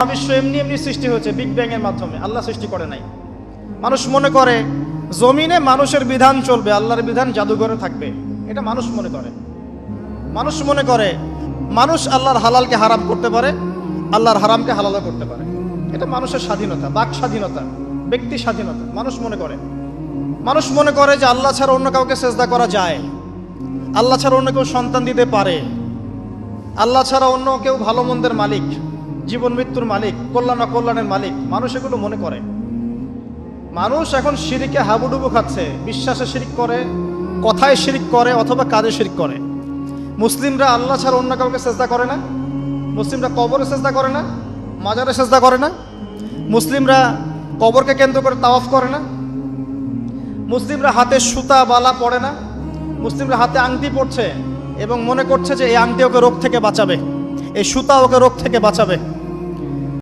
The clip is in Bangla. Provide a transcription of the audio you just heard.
মহাবিশ্ব এমনি এমনি সৃষ্টি হয়েছে বিগ ব্যাং এর মাধ্যমে, আল্লাহ সৃষ্টি করে নাই। মানুষ মনে করে জমিনে মানুষের বিধান চলবে, আল্লাহর বিধান জাদুঘরে থাকবে, এটা মানুষ মনে করে। মানুষ মনে করে মানুষ আল্লাহর হালালকে হারাম করতে পারে, আল্লাহর হারামকে হালালও করতে পারে। এটা মানুষের স্বাধীনতা, বাক স্বাধীনতা, ব্যক্তি স্বাধীনতা মানুষ মনে করে। মানুষ মনে করে যে আল্লাহ ছাড়া অন্য কাউকে সেজদা করা যায়, আল্লাহ ছাড়া অন্য কেউ সন্তান দিতে পারে, আল্লাহ ছাড়া অন্য কেউ ভালো মন্দের মালিক, জীবন মৃত্যুর মালিক, কল্যাণ অকল্যাণের মালিক। মানুষ এগুলো মনে করে। মানুষ এখন শিরিকে হাবুডুবু খাচ্ছে, বিশ্বাসে শিরিক করে, কথায় শিরিক করে, অথবা কাজে শিরিক করে। মুসলিমরা আল্লাহ ছাড়া অন্য কাউকে সেজদা করে না, মুসলিমরা কবরে সেজদা করে না, মাজারে সেজদা করে না, মুসলিমরা কবরকে কেন্দ্র করে তাওয়াফ করে না, মুসলিমরা হাতে সুতা বালা পড়ে না, মুসলিমরা হাতে আংটি পড়ছে এবং মনে করছে যে এই আংটি ওকে রোগ থেকে বাঁচাবে, এই সুতা ওকে রোগ থেকে বাঁচাবে।